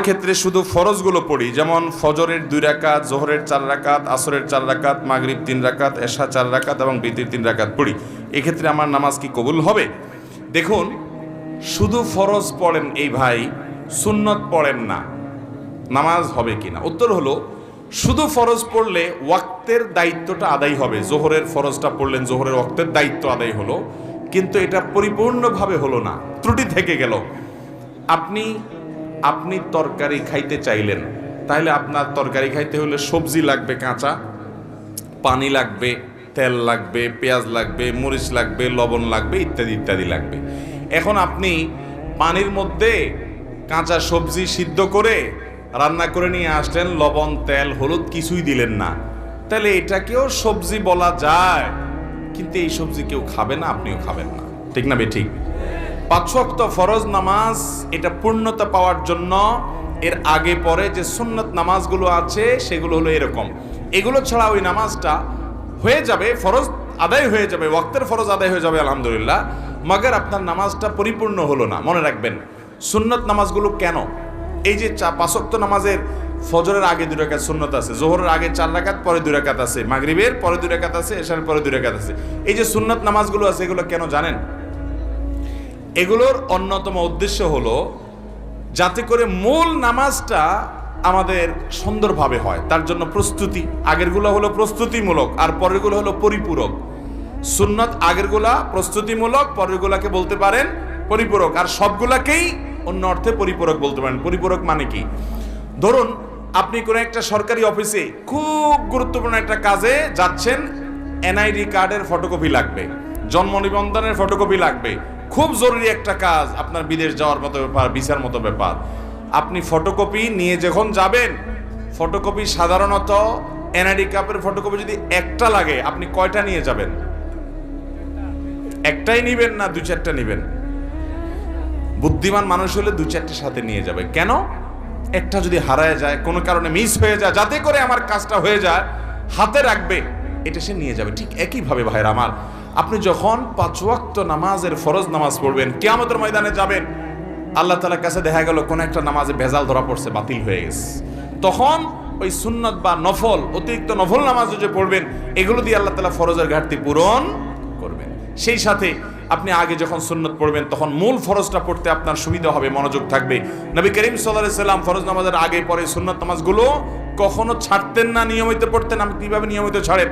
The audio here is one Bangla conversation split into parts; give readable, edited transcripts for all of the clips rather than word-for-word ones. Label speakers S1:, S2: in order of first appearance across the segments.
S1: ক্ষেত্রে শুধু ফরজগুলো পড়ি, যেমন ফজরের 2 রাকাত, জোহরের 4 রাকাত, আসরের 4 রাকাত, মাগরিব 3 রাকাত, এশা 4 রাকাত এবং বিতির 3 রাকাত পড়ি, এক্ষেত্রে আমার নামাজ কি কবুল হবে? দেখুন, শুধু ফরজ পড়েন এই ভাই, সুন্নত পড়েন না, নামাজ হবে কিনা? উত্তর হলো, শুধু ফরজ পড়লে ওয়াক্তের দায়িত্বটা আদায় হবে। জোহরের ফরজটা পড়লেন, জোহরের ওয়াক্তের দায়িত্ব আদায় হলো, কিন্তু এটা পরিপূর্ণভাবে হলো না, ত্রুটি থেকে গেল। আপনি তরকারি খাইতে চাইলেন, তাহলে আপনার তরকারি খাইতে হলে সবজি লাগবে কাঁচা, পানি লাগবে, তেল লাগবে, পেঁয়াজ লাগবে, মরিচ লাগবে, লবণ লাগবে, ইত্যাদি ইত্যাদি লাগবে। এখন আপনি পানির মধ্যে কাঁচা সবজি সিদ্ধ করে রান্না করে নিয়ে আসলেন, লবণ, তেল, হলুদ কিছুই দিলেন না, তাহলে এটাকেও সবজি বলা যায়, কিন্তু এই সবজি কেউ খাবে না, আপনিও খাবেন না, ঠিক না বেঠিক? 5 ওয়াক্ত ফরজ নামাজ এটা পূর্ণতা পাওয়ার জন্য এর আগে পরে যে সুন্নত নামাজগুলো আছে সেগুলো হলো এরকম। এগুলো ছাড়া ওই নামাজটা হয়ে যাবে, ফরজ আদায় হয়ে যাবে, ওয়াক্তের ফরজ আদায় হয়ে যাবে আলহামদুলিল্লাহ, মাগার আপনার নামাজটা পরিপূর্ণ হলো না। মনে রাখবেন, সুন্নত নামাজগুলো কেন, এই যে 5 ওয়াক্ত নামাজের ফজরের আগে 2 রাকাত সুন্নত আছে, জোহরের আগে 4 রাকাত, পরে 2 রাকাত আছে, মাগরিবের পরে 2 রাকাত আছে, এশার পরে 2 রাকাত আছে, এই যে সুন্নত নামাজগুলো আছে, এগুলো কেন জানেন? এগুলোর অন্যতম উদ্দেশ্য হলো যাতে করে মূল নামাজটা আমাদের সুন্দরভাবে হয়, তার জন্য প্রস্তুতি। আগেরগুলো হলো প্রস্তুতিমূলক আর পরেরগুলো হলো পরিপূরক। সুন্নত আগেরগুলা প্রস্তুতিমূলক, পরেরগুলাকে বলতে পারেন পরিপূরক, আর সবগুলাকেই অন্য অর্থে পরিপূরক বলতে পারেন। পরিপূরক মানে কি? ধরুন আপনি কোনো একটা সরকারি অফিসে খুব গুরুত্বপূর্ণ একটা কাজে যাচ্ছেন, এনআইডি কার্ডের ফটোকপি লাগবে, জন্ম নিবন্ধনের ফটোকপি লাগবে, খুব জরুরি একটা কাজ, আপনার বিদেশ যাওয়ার মতো ব্যাপার, ভিসার মতো ব্যাপার। আপনি ফটোকপি নিয়ে যখন যাবেন, ফটোকপি সাধারণত এনআইডি কার্ডের ফটোকপি যদি একটা লাগে, আপনি কয়টা নিয়ে যাবেন? একটাই নিবেন না 2-4টা নিবেন? বুদ্ধিমান মানুষ হলে 2-4টা সাথে নিয়ে যাবে। কেন? একটা যদি হারায় যায়, কোনো কারণে মিস হয়ে যায়, যাতে করে আমার কাজটা হয়ে যায়, হাতে রাখবে, এটা সে নিয়ে যাবে। ঠিক একইভাবে ভাইরা আমার, আপনি যখন 5 ওয়াক্ত নামাজের ফরজ নামাজ পড়বেন, কিয়ামতের ময়দানে যাবেন, আল্লাহ তাআলার কাছে দেখা গেল কোন একটা নামাজে ভেজাল ধরা পড়ছে, বাতিল হয়ে গেছে, তখন ওই সুন্নত বা নফল, অতিরিক্ত নফল নামাজ যে পড়বেন, এগুলো দিয়ে আল্লাহ তাআলা ফরজের ঘাটতি পূরণ করবেন। সেই সাথে আপনি আগে যখন সুন্নত পড়বেন, তখন মূল ফরজটা পড়তে আপনার সুবিধা হবে, মনোযোগ থাকবে। নবী করিম সাল্লাল্লাহু আলাইহি সাল্লাম ফরজ নামাজের আগে পরে সুন্নত নামাজগুলো কখনো ছাড়তেন না, নিয়মিত পড়তেন। আপনি কিভাবে নিয়মিত ছাড়েন?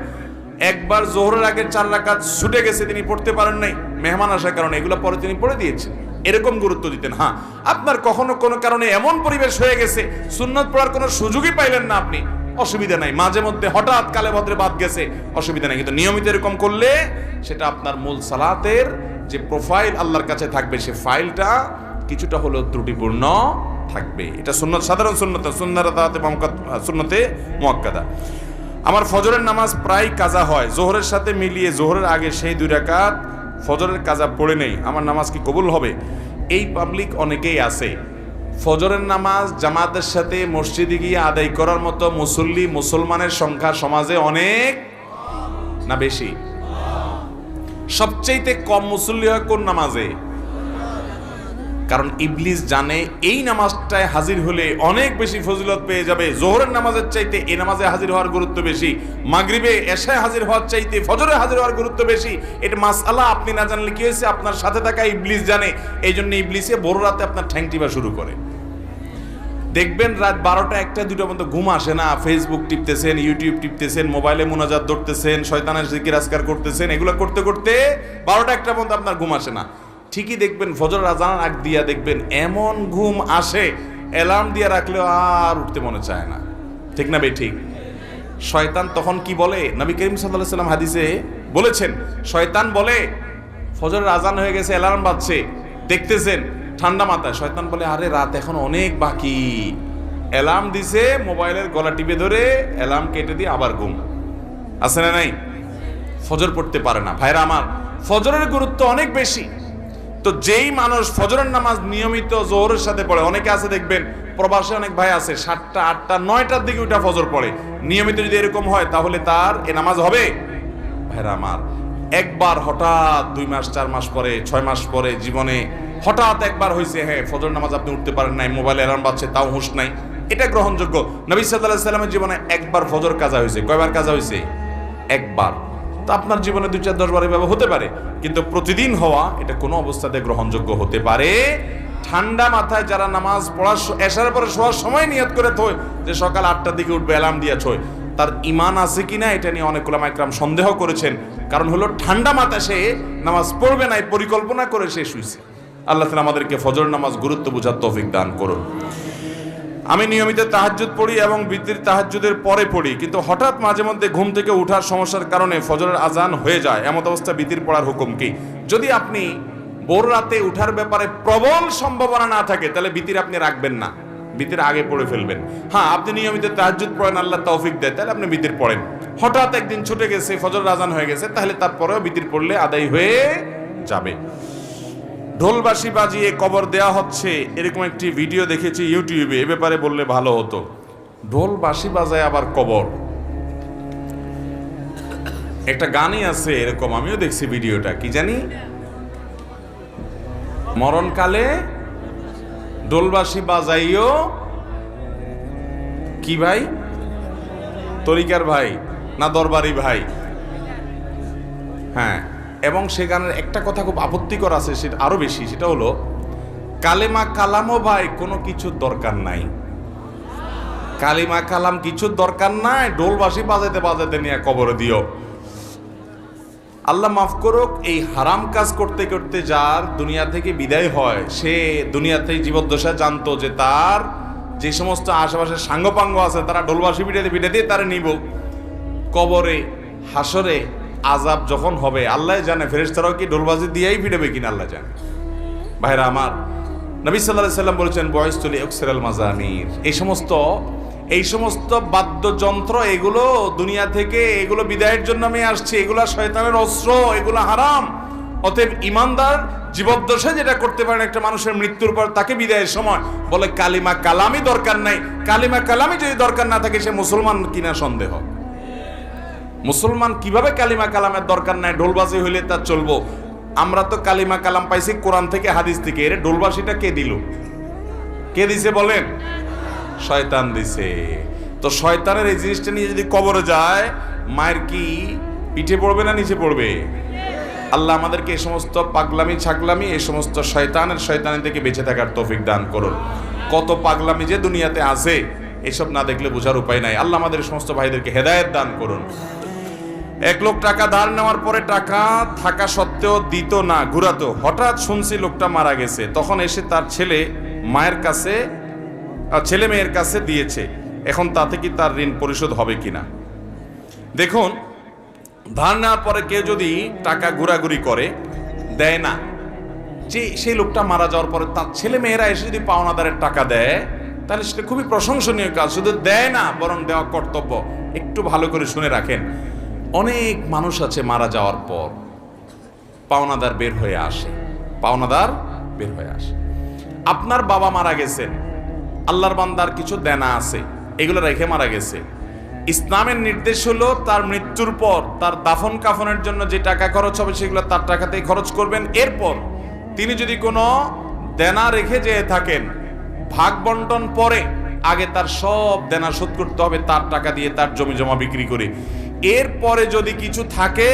S1: একবার জোহরের আগে 4 রাকাত ছুটে গেছে, তিনি পড়তে পারেন নাই মেহমান আসার কারণে, এগুলো পরে তিনি পড়ে দিয়েছেন, এরকম গুরুত্ব দিতেন। হ্যাঁ, আপনার কখনো কোনো কারণে এমন পরিবেশ হয়ে গেছে, সুন্নত পড়ার কোনো সুযোগই পাইলেন না আপনি, অসুবিধা নাই, মাঝে মধ্যে হঠাৎ কালে ভদ্রে বাদ গেছে, অসুবিধা নাই, কিন্তু নিয়মিত এরকম করলে সেটা আপনার মূল সালাতের যে প্রোফাইল আল্লাহর কাছে থাকবে, সে ফাইলটা কিছুটা হলেও ত্রুটিপূর্ণ থাকবে। এটা সুন্নত, সাধারণ সুন্নত, সুন্নতে মুআক্কাদা। আমার ফজরের নামাজ প্রায় কাজা হয়, জোহরের সাথে মিলিয়ে জোহরের আগে সেই 2 রাকাত ফজরের কাজা পড়ে নেই, আমার নামাজ কি কবুল হবে? এই পাবলিক অনেকেই আছে, ফজরের নামাজ জামাতের সাথে মসজিদে গিয়ে আদায় করার মতো মুসল্লি, মুসলমানের সংখ্যা সমাজে অনেক না বেশি? সবচাইতে কম মুসল্লি হয় কোন নামাজে? কারণ ইবলিস জানে এই নামাজটায় হাজির হলে অনেক বেশি ফজিলত পেয়ে যাবে, জোহরের নামাজের চাইতে এই নামাজে হাজির হওয়ার গুরুত্ব বেশি, মাগরিবে এশায় হাজির হওয়ার চাইতে ফজরে হাজির হওয়ার গুরুত্ব বেশি। এটা মাসআলা আপনি না জানলে কি হয়েছে, আপনার সাথে থাকা ইবলিস জানে, এই জন্য ইবলিসে বড় রাতে আপনার ঠ্যাং টিপা শুরু করে। দেখবেন রাত 12টা 1টা 2টা পর্যন্ত ঘুম আসে না, ফেসবুক টিপতেছেন, ইউটিউব টিপতেছেন, মোবাইলে মুনাজাত ধরতেছেন, শয়তানের জিকির আজকার করতেছেন, এগুলো করতে করতে 12টা 1টা পর্যন্ত আপনার ঘুম আসে না। ঠিকই দেখবেন ফজর আজান আগ দিয়া দেখবেন এমন ঘুম আসে, অ্যালার্ম দিয়ে রাখলেও আর উঠতে মনে চায় না, ঠিক না ভাই? ঠিক। শয়তান তখন কি বলে? নবী করিম সাল্লাল্লাহু আলাইহি ওয়াসাল্লাম হাদিসে বলেছেন, শয়তান বলে ফজরের আজান হয়ে গেছে, অ্যালার্ম বাজছে, দেখতেছেন ঠান্ডা মাথায়, শয়তান বলে আরে রাত এখন অনেক বাকি, অ্যালার্ম দিছে, মোবাইলের গলা টিপে ধরে অ্যালার্ম কেটে দিয়ে আবার ঘুম। আছে না নাই? ফজর পড়তে পারে না। ভাইরা আমার, ফজরের গুরুত্ব অনেক বেশি। তো যেই মানুষ ফজরের নামাজ নিয়মিত জোহরের সাথে পড়ে, অনেকে আছে দেখবেন প্রবাসে অনেক ভাই আছে 7টা 8টা 9টার দিকে ওটা ফজর পড়ে, নিয়মিত যদি এরকম হয় তাহলে তার এ নামাজ হবে? ভাইরা আমার, একবার হঠাৎ 2 মাস 4 মাস পরে 6 মাস পরে জীবনে হঠাৎ একবার হয়েছে, হ্যাঁ ফজর নামাজ আপনি উঠতে পারেন নাই, মোবাইল অ্যালার্ম বাজছে তাও হুঁশ নাই, এটা গ্রহণযোগ্য। নবী সাল্লাল্লাহু আলাইহি সাল্লামের জীবনে একবার ফজর কাজা হয়েছে। কয়বার কাজা হয়েছে? একবার। তো আপনার জীবনে 2, 4, 10 বার এভাবে হতে পারে, কিন্তু প্রতিদিন হওয়া এটা কোনো অবস্থাতে গ্রহণযোগ্য হতে পারে। ঠান্ডা মাথায় যারা নামাজ পড়ার এশার পরে শোয়ার সময় নিয়ত করে থয় যে সকাল 8টার দিকে উঠবে, অ্যালার্ম দিয়ে থয়, তার ঈমান আছে কিনা এটা নিয়ে অনেক উলামা ইকরাম সন্দেহ করেছেন। কারণ হলো ঠান্ডা মাথায় সে নামাজ পড়বে না, পরিকল্পনা করে সে শুইছে। আল্লাহ তাআলা আমাদেরকে ফজর নামাজ গুরুত্ব বোঝার তৌফিক দান করুন। আমি নিয়মিত তাহাজ্জুদ পড়ি এবং বিতির তাহাজ্জুদের পরে পড়ি, কিন্তু হঠাৎ মাঝে মধ্যে ঘুম থেকে ওঠার সমস্যার কারণে ফজরের আজান হয়ে যায়। এমত অবস্থা বিতির পড়ার হুকুম কি? যদি আপনি ভোর রাতে উঠার ব্যাপারে প্রবল সম্ভাবনা না থাকে তাহলে বিতির আপনি রাখবেন না, বিতির আগে পড়ে ফেলবেন। হ্যাঁ, আপনি নিয়মিত তাহাজ্জুদ পড়েন, আল্লাহ তৌফিক দেয়, তাহলে আপনি বিতির পড়েন। হঠাৎ একদিন ছুটে গেছে, ফজরের আজান হয়ে গেছে, তাহলে তারপরেও বিতির পড়লে আদায় হয়ে যাবে। ঢোলবাঁশি বাজিয়ে কবর দেয়া হচ্ছে, এরকম একটি ভিডিও দেখেছি ইউটিউবে, এ ব্যাপারে বললে ভালো হতো। ঢোলবাঁশি বাজায় আবার কবর, একটা গানই আছে এরকম, আমিও দেখছি ভিডিওটা, কি জানি মরণকালে ঢোলবাঁশি বাজাইও কি ভাই, তরিকার ভাই না দরবারি ভাই? হ্যাঁ, এবং সে গানের একটা কথা খুব আপত্তিকর আছে, সেটা আরো বেশি, সেটা হলো কালেমা কালামও ভাই কোনো কিছুর দরকার নাই, কালিমা কালাম কিছুর দরকার নাই, ঢোলবাঁশি বাজাইতে বাজাইতে নিয়ে কবরে দিও। আল্লাহ মাফ করুক, এই হারাম কাজ করতে করতে যার দুনিয়া থেকে বিদায় হয়, সে দুনিয়াতেই জীবদ্দশা জানতো যে তার যে সমস্ত আশেপাশে সাঙ্গপাঙ্গ আছে তারা ঢোলবাঁশি পিঠে দিয়ে তারা নিব কবরে, হাসরে আযাব যখন হবে আল্লাহ জানে, ফেরেশতারাও কি ঢোলবাজি দিয়েই ফিরবে কিনা আল্লাহ জানে। ভাইরা আমার, নবী সাল্লাল্লাহু আলাইহি সাল্লাম বলেছেন বয়স্ত লিউকসিরাল মাজামির, এই সমস্ত বাদ্যযন্ত্র এগুলো দুনিয়া থেকে এগুলো বিদায়ের জন্য আমি আসছি, এগুলো শয়তানের অস্ত্র, এগুলো হারাম। অতএব ইমানদার জীবদ্দশায় যেটা করতে পারেন একটা মানুষের মৃত্যুর পর তাকে বিদায়ের সময় বলে কালিমা কালামই দরকার নাই। কালিমা কালামই যদি দরকার না থাকে সে মুসলমান কিনা সন্দেহ। মুসলমান কিভাবে কালিমা কালামের দরকার নাই, ঢোলবাজি হইলে তার চলবো? আমরা তো কালিমা কালাম পাইছি কোরআন থেকে, হাদিস থেকে। এর ঢোলবাজিটা কে দিল? কে দিছে বলেন? শয়তান দিছে। তো শয়তানের এই জিনিসটা নিয়ে যদি কবরে যায়, মায়ের কি পিঠে পড়বে না নিচে পড়বে? আল্লাহ আমাদেরকে এই সমস্ত পাগলামি ছাগলামি, এই সমস্ত শয়তানি থেকে বেঁচে থাকার তৌফিক দান করুন। কত পাগলামি যে দুনিয়াতে আছে, এসব না দেখলে বোঝার উপায় নাই। আল্লাহ আমাদের সমস্ত ভাইদেরকে হেদায়েত দান করুন। এক লোক টাকা ধার নেওয়ার পরে টাকা থাকা সত্ত্বেও দিত না, ঘুরাতো। হঠাৎ শুনছি লোকটা মারা গেছে, তখন এসে তার ছেলে মেয়ের কাছে দিয়েছে। এখন তাতে কি তার ঋণ পরিশোধ হবে কিনা? দেখুন, ধার নেওয়ার পরে কেউ যদি টাকা ঘোরাঘুরি করে, দেয় না, যে সেই লোকটা মারা যাওয়ার পরে তার ছেলে মেয়েরা এসে যদি পাওনাদারের টাকা দেয়, তাহলে সেটা খুবই প্রশংসনীয় কাজ। শুধু দেয় না, বরং দেওয়া কর্তব্য। একটু ভালো করে শুনে রাখেন, অনেক মানুষ আছে মারা যাওয়ার পর পাওনাদার বের হয়ে আসে। আপনার বাবা মারা গেছেন, আল্লাহর বান্দার কিছু দেনা আছে, এগুলো রেখে মারা গেছে। ইসলামের নির্দেশ হলো তার মৃত্যুর পর তার দাফন কাফনের জন্য যে টাকা খরচ হবে সেগুলো তার টাকাতেই খরচ করবেন। এরপর তিনি যদি কোনো দেনা রেখে যেয়ে থাকেন, ভাগ বন্টন পরে আগে তার সব দেনা শোধ করতে হবে তার টাকা দিয়ে, তার জমি জমা বিক্রি করে। এরপরে যদি কিছু থাকে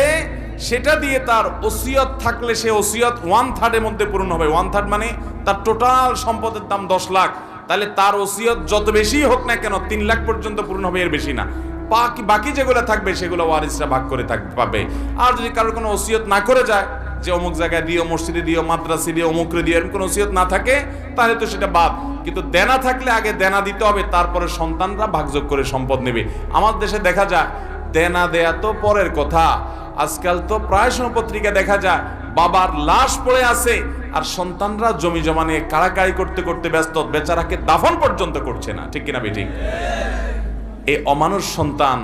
S1: সেটা দিয়ে তার ওসিয়ত থাকলে সে ওসিয়ত 1/3 মধ্যে পূরণ হবে। 1/3 মানে তার টোটাল সম্পদের দাম 10 লাখ, তাহলে তার ওসিয়ত যত বেশি হোক না কেন 3 লাখ পর্যন্ত পূরণ হবে, এর বেশি না। বাকি যেগুলো থাকবে সেগুলো ওয়ারিসরা ভাগ করে পাবে। আর যদি কারোর কোনো ওসিয়ত না করে যায় যে অমুক জায়গায় দিও, মসজিদে দিও, মাদ্রাসে দিও, অমুকরে দিও, এরকম কোনো ওসিয়ত না থাকে তাহলে তো সেটা বাদ। কিন্তু দেনা থাকলে আগে দেনা দিতে হবে, তারপরে সন্তানরা ভাগযোগ করে সম্পদ নেবে। আমাদের দেশে দেখা যায় দেনা দেয়া তো পরের কথা, আজকাল তো প্রায় পত্রিকা দেখা যায় বাবার লাশ পড়ে আছে আর সন্তানরা জমি জমা নিয়ে কাড়াকাড়ি করতে করতে ব্যস্ত, বেচারাকে দাফন পর্যন্ত করছে না। ঠিক কিনা বেঠিক? এই অমানুষ সন্তান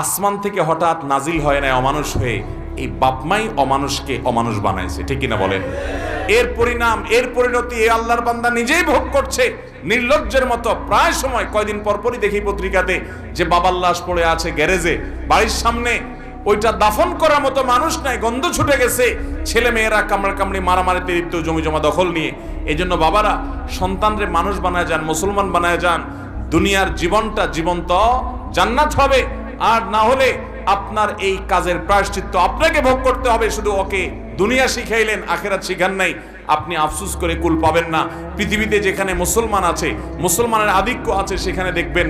S1: আসমান থেকে হঠাৎ নাজিল হয় না অমানুষ হয়ে, এই বাপমাই অমানুষকে অমানুষ বানাইছে। ঠিক কিনা বলেন? এর পরিণাম, এর পরিণতি এই আল্লাহর বান্দা নিজেই ভোগ করছে নির্লজ্জের মতো। প্রায় সময় কয়দিন পরপরই দেখি পত্রিকাতে যে বাবার লাশ পড়ে আছে গ্যারেজে, বাড়ির সামনে ওইটা দাফন করার মতো মানুষ নাই, গন্ধ ছুটে গেছে, ছেলে মেয়েরা কামড়াকামড়ি মারামারিতে লিপ্ত, জমি জমা দখল নিয়ে। এই জন্য বাবারা সন্তানরে মানুষ বানায় যান, মুসলমান বানায় যান, দুনিয়ার জীবনটা জীবন্ত জান্নাত হবে। আর না হলে আপনার এই কাজের প্রায়শ্চিত্ত আপনাকে ভোগ করতে হবে। শুধু ওকে দুনিয়া শিখাইলেন, আখেরাত শিখান নাই, আপনি আফসোস করে কুল পাবেন না। পৃথিবীতে যেখানে মুসলমান আছে, মুসলমানের আধিক্য আছে, সেখানে দেখবেন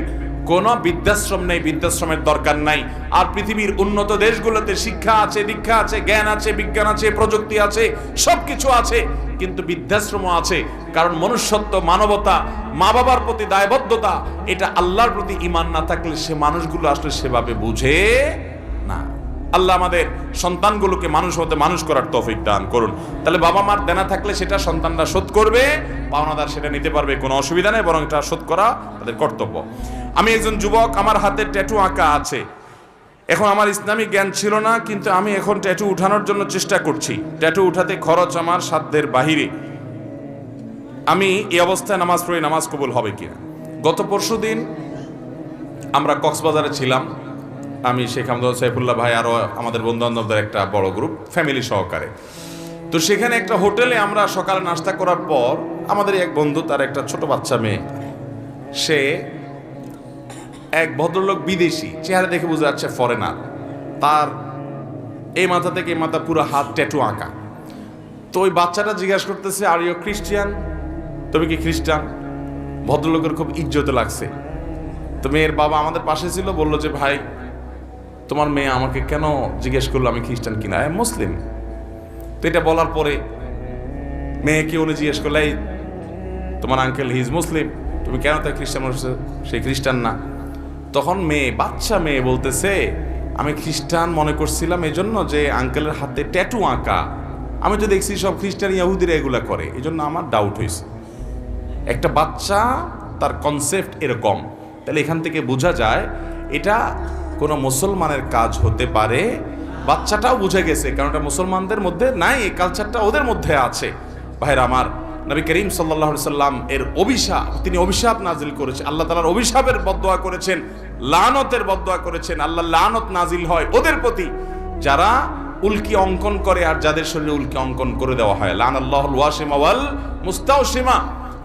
S1: কোনো বৃদ্ধাশ্রম নেই, বৃদ্ধাশ্রমের দরকার নাই। আর পৃথিবীর উন্নত দেশগুলোতে শিক্ষা আছে, দীক্ষা আছে, জ্ঞান আছে, বিজ্ঞান আছে, প্রযুক্তি আছে, সবকিছু আছে, কিন্তু বৃদ্ধাশ্রমও আছে। কারণ মনুষ্যত্ব, মানবতা, মা বাবার প্রতি দায়বদ্ধতা, এটা আল্লাহর প্রতি ঈমান না থাকলে সে মানুষগুলো আসলে সেভাবে বুঝে না। আল্লাহ আমাদের সন্তানগুলোকে মানুষ হতে মানুষ করার তৌফিক দান করুন। তাহলে বাবা মার দেনা থাকলে সেটা সন্তানরা শোধ করবে, পাওনাদার সেটা নিতে পারবে, কোনো অসুবিধা নেই, বরং এটা শোধ করা তাদের কর্তব্য। আমি একজন যুবক, আমার হাতে ট্যাটু আঁকা আছে। এখন আমার ইসলামিক জ্ঞান ছিল না, কিন্তু আমি এখন ট্যাটু উঠানোর জন্য চেষ্টা করছি। ট্যাটু উঠাতে খরচ আমার সাধ্যের বাহিরে। আমি এই অবস্থায় নামাজ পড়ি, নামাজ কবুল হবে কিনা? গত পরশুদিন আমরা কক্সবাজারে ছিলাম, আমি শেখ আহমদ সাইফুল্লাহ ভাই, আরও আমাদের বন্ধু বান্ধবদের একটা বড় গ্রুপ, ফ্যামিলি সহকারে। তো সেখানে একটা হোটেলে আমরা সকালে নাস্তা করার পর আমাদের এক বন্ধু, তার একটা ছোট বাচ্চা মেয়ে, সে এক ভদ্রলোক, বিদেশি, চেহারা দেখে বোঝা যাচ্ছে ফরেনার, তার এই মাথা থেকে এই মাথা পুরো হাত ট্যাটু আঁকা। তো ওই বাচ্চাটা জিজ্ঞাসা করতেছে, আর ইউ খ্রিস্টিয়ান? তুমি কি খ্রিস্টান? ভদ্রলোকের খুব ইজ্জতে লাগছে। তো মেয়ের বাবা আমাদের পাশে ছিল, বললো যে ভাই তোমার মেয়ে আমাকে কেন জিজ্ঞেস করলো আমি খ্রিস্টান কিনা, মুসলিম। তো এটা বলার পরে মেয়েকে উনি জিজ্ঞেস করলে, এই তোমার আঙ্কেল হি ইজ মুসলিম, তুমি কেন তাই খ্রিস্টান বলছো, সে খ্রিস্টান না। তখন মেয়ে, বাচ্চা মেয়ে বলতেছে, আমি খ্রিস্টান মনে করছিলাম এই জন্য যে আঙ্কেলের হাতে ট্যাটু আঁকা, আমি তো দেখছি সব খ্রিস্টান ইহুদিরা এগুলা করে, এই জন্য আমার ডাউট হয়েছে। একটা বাচ্চা, তার কনসেপ্ট এরকম। তাহলে এখান থেকে বোঝা যায় এটা কোনো মুসলমানের কাজ হতে পারে। বাচ্চাটাও বুঝে গেছে, কারণ এটা মুসলমানদের মধ্যে নাই, এই কালচারটা ওদের মধ্যে আছে। ভাইরা আমার, নবী করিম সাল্লাল্লাহু আলাইহি সাল্লাম এর অভিশাপ, তিনি অভিশাপ নাজিল করেছেন, আল্লাহ তাআলার অভিশাপের বদদোয়া করেছেন, লানতের বদদোয়া করেছেন। আল্লাহ লানত নাজিল হয় ওদের প্রতি যারা উল্কি অঙ্কন করে আর যাদের শরীরে উল্কি অঙ্কন করে দেওয়া হয়। লানাল্লাহুল ওয়াশিমা ওয়াল মুস্তাওশিমা।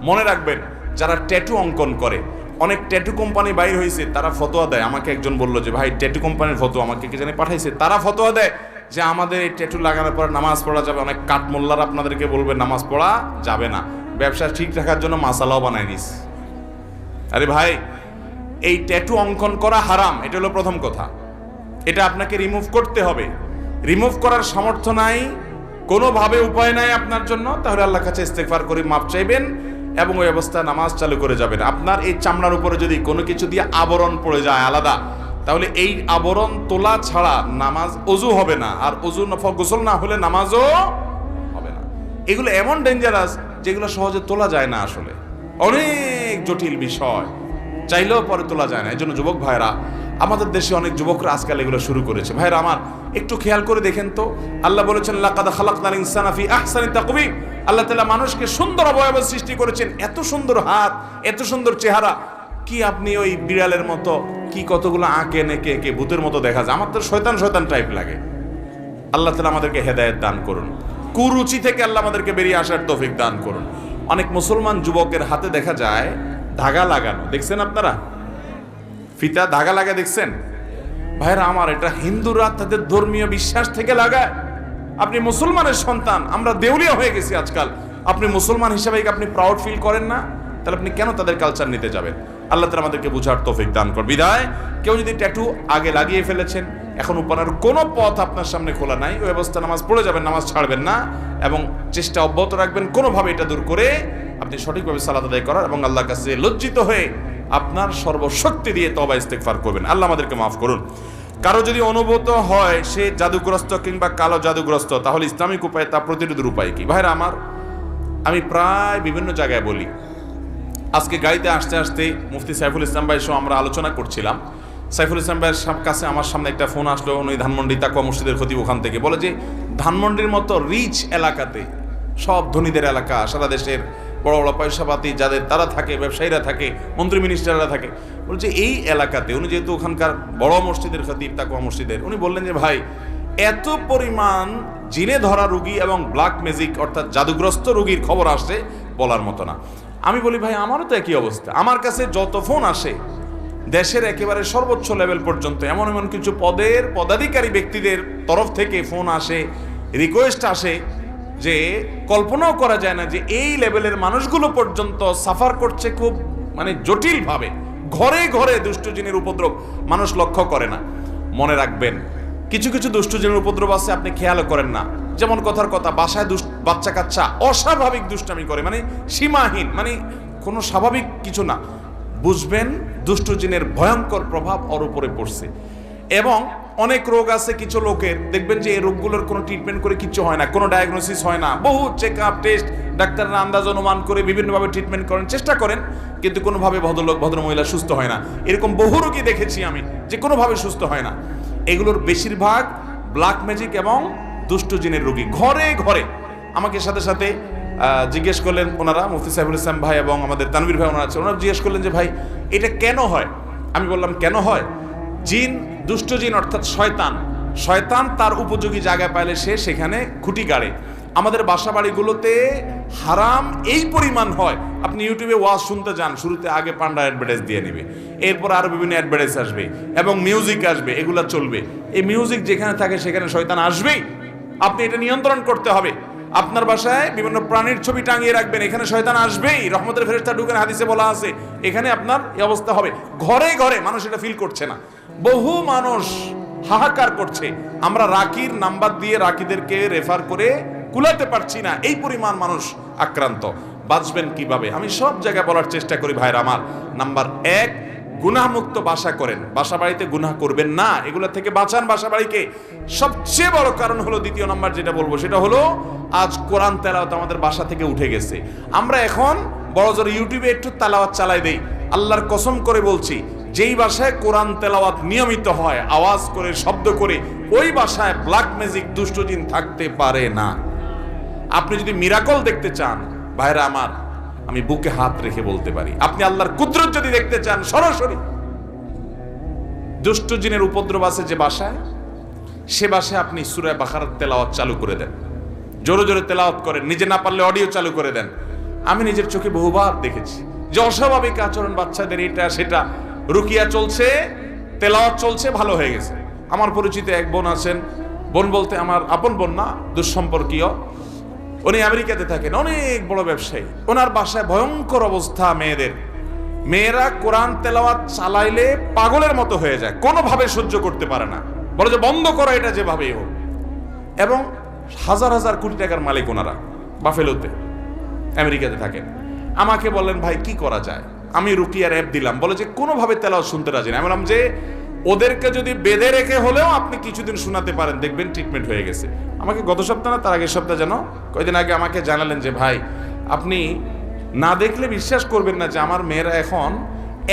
S1: মনে রাখবেন, যারা ট্যাটু অঙ্কন করে, অনেক ট্যাটু কোম্পানি বাইর হয়েছে, তারা ফতোয়া দেয়। আমাকে একজন বললো যে ভাই ট্যাটু কোম্পানির ফতোয়া, আমাকে কে জানি পাঠাইছে, তারা ফতোয়া দেয় যে আমাদের এই ট্যাটু লাগানোর পর নামাজ পড়া যাবে। অনেক কাঠমোল্লারা আপনাদেরকে বলবে নামাজ পড়া যাবে না, ব্যবসা ঠিক রাখার জন্য মাসালাও বানায় নিস। আরে ভাই, এই ট্যাটু অঙ্কন করা হারাম, এটা হলো প্রথম কথা। এটা আপনাকে রিমুভ করতে হবে। রিমুভ করার সামর্থ্য নাই, কোনোভাবে উপায় নাই আপনার জন্য, তাহলে আল্লাহর কাছে ইস্তেগফার করে মাপ চাইবেন এবং ওই অবস্থায় নামাজ চালু করে যাবেন। আপনার এই চামড়ার উপরে যদি কোনো কিছু দিয়ে আবরণ পড়ে যায় আলাদা, তাহলে এই আবরণ তোলা ছাড়া নামাজ, অজু হবে না, আর অজু গোসল না হলে নামাজও হবে না। এগুলো এমন ডেঞ্জারাস যেগুলো সহজে তোলা যায় না, আসলে অনেক জটিল বিষয়, চাইলেও পরে তোলা যায় না। এই জন্য যুবক ভাইরা, আমাদের দেশে অনেক যুবকরা আজকাল এগুলো শুরু করেছে। ভাইরা আমার, একটু খেয়াল করে দেখেন তো, আল্লাহ বলেছেন লাকাদ খালাকনাল ইনসানা ফি আহসানি তাকওয়িম। আল্লাহ তাআলা মানুষকে সুন্দর অবয়ব সৃষ্টি করেছেন, এত সুন্দর হাত, এত সুন্দর চেহারা, কি আপনি ওই বিড়ালের মতো কি কতগুলো আঁকে নেকে এঁকে ভূতের মতো দেখা যায়। আমার তো শয়তান শয়তান টাইপ লাগে। আল্লাহ তাআলা আমাদেরকে হেদায়েত দান করুন, কুরুচি থেকে আল্লাহ আমাদেরকে বেরিয়ে আসার তৌফিক দান করুন। অনেক মুসলমান যুবকের হাতে দেখা যায় ধাগা লাগানো, দেখছেন আপনারা? ফিতা ধাগা লাগা দেখছেন? ভাইরা আমার, এটা হিন্দুরা তাদের ধর্মীয় বিশ্বাস থেকে লাগায়। আপনি মুসলমানের সন্তান, আমরা দেউলিয়া হয়ে গেছি আজকাল। আপনি মুসলমান হিসেবে আপনি প্রাউড ফিল করেন না, তাহলে আপনি কেন তাদের কালচার নিতে যাবেন? আল্লাহ তাআলা আমাদেরকে বুঝার তৌফিক দান করুন। বিদায়, কেউ যদি ট্যাটু আগে লাগিয়ে ফেলেছেন, এখন উপানের কোনো পথ আপনার সামনে খোলা নাই, ওই অবস্থা নামাজ পড়ে যাবেন, নামাজ ছাড়বেন না এবং চেষ্টা অব্যাহত রাখবেন কোনোভাবে এটা দূর করে আপনি সঠিকভাবে সালাত আদায় করার এবং আল্লাহর কাছে লজ্জিত হয়ে আপনার সর্বশক্তি দিয়ে তওবা ইস্তেগফার করবেন। আল্লাহ আমাদেরকে মাফ করুন। কারো যদি অনুভূত হয় সে জাদুগ্রস্ত কিংবা কালো জাদুগ্রস্ত, তাহলে ইসলামিক উপায়ে তা প্রতিরোধের উপায় কি? ভাইরা আমার, আমি প্রায় বিভিন্ন জায়গায় বলি। আজকে গাড়িতে আসতে আসতে মুফতি সাইফুল ইসলাম ভাইয়ের সঙ্গে আমরা আলোচনা করছিলাম। সাইফুল ইসলাম ভাইয়ের কাছে আমার সামনে একটা ফোন আসলো, উনি ধানমন্ডি তাকওয়া মসজিদের খতিব, ওখান থেকে বলে যে ধানমন্ডির মতো রিচ এলাকাতে, সব ধনীদের এলাকা, সারা দেশের বড় বড় পয়সাপাতি যাদের তারা থাকে, ব্যবসায়ীরা থাকে, মন্ত্রী মিনিস্টাররা থাকে। বলছে এই এলাকাতে, উনি যেহেতু ওখানকার বড় মসজিদের খতিব, তাকওয়া মসজিদের, উনি বললেন যে ভাই এত পরিমাণ জিনে ধরা রুগী এবং ব্ল্যাক ম্যাজিক অর্থাৎ জাদুগ্রস্ত রুগীর খবর আসে বলার মতো না। আমি বলি ভাই আমারও তো একই অবস্থা, আমার কাছে যত ফোন আসে দেশের একেবারে সর্বোচ্চ লেভেল পর্যন্ত এমন এমন কিছু পদের পদাধিকারী ব্যক্তিদের তরফ থেকে ফোন আসে, রিকোয়েস্ট আসে যে কল্পনাও করা যায় না যে এই লেভেলের মানুষগুলো পর্যন্ত সাফার করছে খুব মানে জটিলভাবে। ঘরে ঘরে দুষ্টজিনের উপদ্রব মানুষ লক্ষ্য করে না। মনে রাখবেন কিছু কিছু দুষ্টজিনের উপদ্রব আছে আপনি খেয়ালও করেন না। যেমন কথার কথা, বাসায় বাচ্চা কাচ্চা অস্বাভাবিক দুষ্টামি করে, মানে সীমাহীন, মানে কোনো স্বাভাবিক কিছু না। বুঝবেন দুষ্টজিনের ভয়ঙ্কর প্রভাব ওর উপরে পড়ছে। এবং অনেক রোগ আছে কিছু লোকের, দেখবেন যে এই রোগগুলোর কোনো ট্রিটমেন্ট করে কিছু হয় না, কোনো ডায়াগনোসিস হয় না, বহু চেক আপ টেস্ট, ডাক্তাররা আন্দাজ অনুমান করে বিভিন্নভাবে ট্রিটমেন্ট করেন, চেষ্টা করেন, কিন্তু কোনোভাবে ভদ্রলোক ভদ্রমহিলা সুস্থ হয় না। এরকম বহু রোগী দেখেছি আমি যে কোনোভাবে সুস্থ হয় না। এগুলোর বেশিরভাগ ব্ল্যাক ম্যাজিক এবং দুষ্টজিনের রোগী। ঘরে ঘরে আমাকে সাথে সাথে জিজ্ঞেস করলেন ওনারা, মুফতি সাইফুল ইসলাম ভাই এবং আমাদের তানভীর ভাই ওনারা আছে, ওনারা জিজ্ঞেস করলেন যে ভাই এটা কেন হয়। আমি বললাম কেন হয়, জিন, দুষ্টজিন অর্থাৎ শয়তান, শয়তান তার উপযোগী জায়গায় পাইলে সে সেখানে খুঁটি গাড়ে। আমাদের বাসা বাড়িগুলোতে হারাম এই পরিমাণ হয়, আপনি ইউটিউবে ওয়াজ শুনতে যান, শুরুতে আগে পান্ডা অ্যাডভার্টাইজ দিয়ে নেবে, এরপর আরো বিভিন্ন অ্যাডভার্টাইজ আসবে এবং মিউজিক আসবে, এগুলা চলবে। এই মিউজিক যেখানে থাকে সেখানে শয়তান আসবেই, আপনি এটা নিয়ন্ত্রণ করতে হবে। আপনার বাসায় বিভিন্ন প্রাণীর ছবি টাঙিয়ে রাখবেন, এখানে শয়তান আসবেই, রহমতের ফেরেশতা ঢুকেন, হাদিসে বলা আছে, এখানে আপনার এই অবস্থা হবে। ঘরে ঘরে মানুষ এটা ফিল করছে না, বহু মানুষ হাহাকার করছে, আমরা রাকির নাম্বার দিয়ে রাকিদেরকে রেফার করে কুলাতে পারছি না, এই পরিমাণ মানুষ আক্রান্ত। বাঁচবেন কিভাবে আমি সব জায়গায় বলার চেষ্টা করি ভাইরা আমার। নাম্বার 1, গুনাহমুক্ত বাসা করেন, বাসা বাড়িতে গুনাহ করবেন না, এগুলো থেকে বাঁচান বাসা বাড়িকে। সবচেয়ে বড় কারণ হলো, দ্বিতীয় নাম্বার যেটা বলবো সেটা হলো, আজ কোরআন তেলাওয়াত আমাদের বাসা থেকে উঠে গেছে। আমরা এখন বড় জোর ইউটিউবে একটু তেলাওয়াত চালাই দেই, আল্লাহর কসম করে বলছি যেই বাসায় কোরআন তেলাওয়াত নিয়মিত হয়, আওয়াজ করে শব্দ করে, ওই বাসায় ব্ল্যাক ম্যাজিক দুষ্টজিন থাকতে পারে না। আপনি যদি মিরাকল দেখতে চান ভাইরা আমার, আমি বুকে হাত রেখে বলতে পারি, আপনি আল্লাহর কুদরত যদি দেখতে চান সরাসরি, দুষ্টজিনের উপদ্রব আছে যে বাসায়, সে বাসায় আপনি সূরা বাকারার তেলাওয়াত চালু করে দেন, জোরে জোরে তেলাওয়াত করেন, নিজে না পারলে অডিও চালু করে দেন। আমি নিজের চোখে বহুবার দেখেছি যে অস্বাভাবিক আচরণ বাচ্চাদের, এটা সেটা, রুকিয়া চলছে, তেলাওয়াত চলছে, ভালো হয়ে গেছে। আমার পরিচিত এক বোন আছেন, বোন বলতে আমার আপন বোন না, দুঃসম্পর্কীয়, উনি আমেরিকাতে থাকেন, অনেক বড় ব্যবসায়ী। ওনার বাসায় ভয়ঙ্কর অবস্থা মেয়েদের, মেয়েরা কোরআন তেলাওয়াত চালাইলে পাগলের মতো হয়ে যায়, কোনোভাবে সহ্য করতে পারে না, বলে যে বন্ধ করো এটা যেভাবেই হোক। এবং হাজার হাজার কোটি টাকার মালিক ওনারা, বাফেলোতে আমেরিকাতে থাকেন। আমাকে বলেন ভাই কি করা যায়, আমি রুকিয়ার অ্যাপ দিলাম, বলে যে কোনোভাবে তেলাওয়াত শুনতে রাজি না। আমি বললাম যে ওদেরকে যদি বেঁধে রেখে হলেও আপনি কিছুদিন শোনাতে পারেন, দেখবেন ট্রিটমেন্ট হয়ে গেছে। আমাকে গত সপ্তাহ না তার আগের সপ্তাহ যেন কয়েকদিন আগে আমাকে জানালেন যে ভাই আপনি না দেখলে বিশ্বাস করবেন না যে আমার মেয়েরা এখন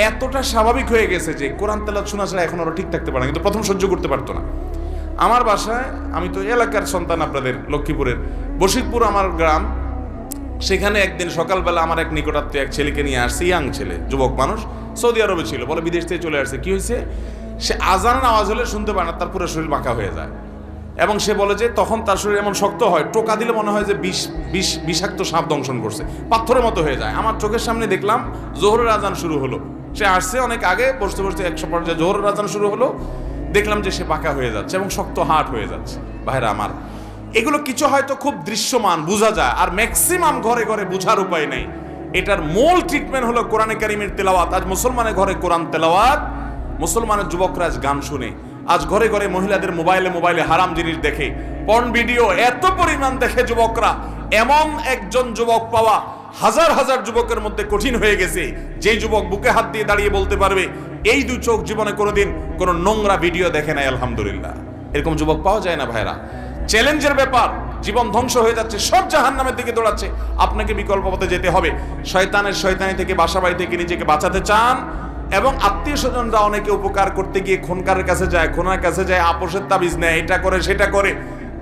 S1: এতটা স্বাভাবিক হয়ে গেছে যে কোরআন তেলাওয়াত শোনা ছাড়া এখন ওরা ঠিক থাকতে পারে না, কিন্তু প্রথম সহ্য করতে পারতো না। আমার বাসায়, আমি তো এলাকার সন্তান আপনাদের লক্ষ্মীপুরের, বশিরপুর আমার গ্রাম, সেখানে একদিন সকালবেলা আমার এক নিকটাত্মীয় এক ছেলেকে নিয়ে আসছে, ইয়াং ছেলে, যুবক মানুষ, সৌদি আরবে ছিল, বলে বিদেশ থেকে চলে আসছে। কি হয়েছে, সে আজানের আওয়াজ হলে শুনতে পায় না, তার পুরো শরীর বাঁকা হয়ে যায়। এবং সে বলে যে তখন তার শরীর এমন শক্ত হয়, টোকা দিলে মনে হয় যে বিষাক্ত সাপ দংশন করছে, পাথরের মতো হয়ে যায়। আমার চোখের সামনে দেখলাম জোহরের আজান শুরু হলো, সে আসছে অনেক আগে, বসতে বসতে 100 পর্যায়ে জোহরের আজান শুরু হলো, দেখলাম যে সে বাঁকা হয়ে যাচ্ছে এবং শক্ত হাট হয়ে যাচ্ছে। ভাইরা আমার, এগুলো কিছু হয়তো খুব দৃশ্যমান বোঝা যায়, আর ম্যাক্সিমাম ঘরে ঘরে বোঝার উপায় নেই। এটার মূল ট্রিটমেন্ট হলো কোরআনে কারিমের তেলাওয়াত। আজ মুসলমানের ঘরে কোরআন তেলাওয়াত, মুসলমানের যুবকরা আজ গান শুনে, আজ ঘরে ঘরে মহিলাদের মোবাইলে হারাম জিনিস দেখে, পর্ন ভিডিও এত পরিমাণ দেখে যুবকরা, এমন একজন যুবক পাওয়া হাজার হাজার যুবকের মধ্যে কঠিন হয়ে গেছে, যেই যুবক বুকে হাত দিয়ে দাঁড়িয়ে বলতে পারবে এই 2 চোখ জীবনে কোনোদিন কোনো নোংরা ভিডিও দেখে নাই, আলহামদুলিল্লাহ। এরকম যুবক পাওয়া যায় না ভাইরা। চ্যালেঞ্জের ব্যাপার, জীবন ধ্বংস হয়ে যাচ্ছে, সব জাহান্নামের দিকে দৌড়াচ্ছে, আপনাকে বিকল্প পথে যেতে হবে। শয়তানি থেকে, বাসা বাড়ি থেকে নিজেকে বাঁচাতে চান, এবং আত্মীয় স্বজনরা অনেকে উপকার করতে গিয়ে খুনকারের কাছে যায়, খুনার কাছে যায়, আপোষের তাবিজ নেয়, এটা করে সেটা করে,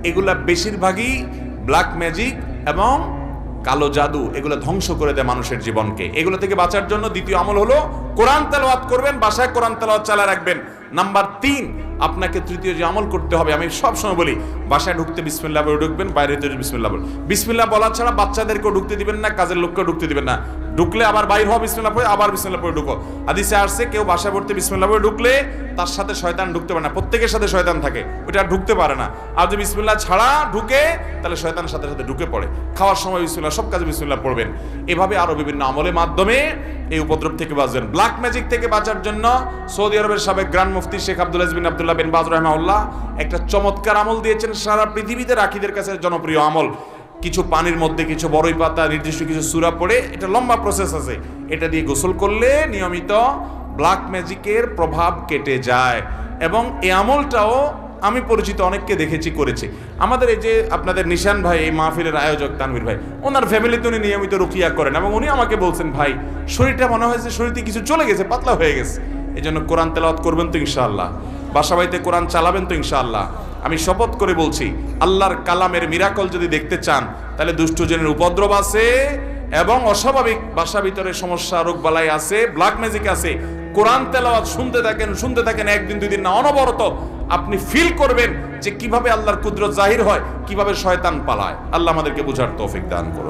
S1: এগুলা বেশিরভাগই ব্ল্যাক ম্যাজিক এবং কালো জাদু, এগুলো ধ্বংস করে দেয় মানুষের জীবনকে। এগুলো থেকে বাঁচার জন্য দ্বিতীয় আমল হলো কোরআন তেলাওয়াত করবেন, বাসায় কোরআন তেলাওয়াত চালিয়ে রাখবেন। নাম্বার 3, আপনাকে তৃতীয় যে আমল করতে হবে, আমি সবসময় বলি, বাসায় ঢুকতে বিসমিল্লাহ বলে ঢুকবেন, বাইরে যেতে বিসমিল্লাহ বল। বিসমিল্লাহ বলা ছাড়া বাচ্চাদেরকেও ঢুকতে দিবেন না, কাজের লোককেও ঢুকতে দিবেন না। ঢুকলে আবার বাইর হওয়া বিসমিল্লাহ পড়ে, আবার বিসমিল্লাহ পড়ে ঢুকো। হাদিসে আসছে কেউ বাসায় পড়তে বিসমিল্লাহ পড়ে ঢুকলে তার সাথে শয়তান ঢুকতে পারে না, প্রত্যেকের সাথে শয়তান থাকে, ওটা আর ঢুকতে পারে না। আর যদি বিসমিল্লাহ ছাড়া ঢুকে তাহলে শয়তানের সাথে সাথে ঢুকে পড়ে। খাওয়ার সময় বিসমিল্লাহ, সব কাজে বিসমিল্লাহ পড়বেন। এভাবে আরো বিভিন্ন আমলের মাধ্যমে এই উপদ্রব থেকে বাঁচবেন। ব্ল্যাক ম্যাজিক থেকে বাঁচার জন্য সৌদি আরবের সাবেক গ্র্যান্ড মুফতি শেখ আব্দুল আজিজ বিন আব্দুল্লাহ বিন বাজ রাহিমাহুল্লাহ একটা চমৎকার আমল দিয়েছেন, সারা পৃথিবীতে রাখীদের কাছে জনপ্রিয় আমল। কিছু পানির মধ্যে কিছু বড়ই পাতা, নির্দিষ্ট কিছু সূরা পড়ে, এটা লম্বা প্রসেস আছে, এটা দিয়ে গোসল করলে নিয়মিত ব্ল্যাক ম্যাজিকের প্রভাব কেটে যায়। এবং এই আমলটাও আমি পরিচিত অনেককে দেখেছি করেছে। আমাদের এই যে আপনাদের নিশান ভাই, এই মাহফিলের আয়োজক তানভীর ভাই, ওনার ফ্যামিলিতে উনি নিয়মিত রুকিয়া করেন এবং উনি আমাকে বলছেন, ভাই শরীরটা মনে হয়েছে শরীরতে কিছু চলে গেছে, পাতলা হয়ে গেছে। এই জন্য কোরআন তেলাওয়াত করবেন তো ইনশাআল্লাহ, বাসা বাড়িতে কোরআন চালাবেন তো ইনশাআল্লাহ। আমি শপথ করে বলছি, আল্লাহর কালামের মিরাকল যদি দেখতে চান তাহলে দুষ্টজনের উপদ্রব আছে এবং অস্বাভাবিক বাসা ভিতরে সমস্যা, রোগ বালাই আছে, ব্ল্যাক ম্যাজিক আছে। কোরআন তেলাওয়াত শুনতে থাকেন, একদিন দুই দিন না, অনবরত আপনি ফিল করবেন যে কিভাবে আল্লাহর কুদরত জাহির হয়, কিভাবে শয়তান পালায়। আল্লাহ আমাদেরকে বুঝার তৌফিক দান করুন।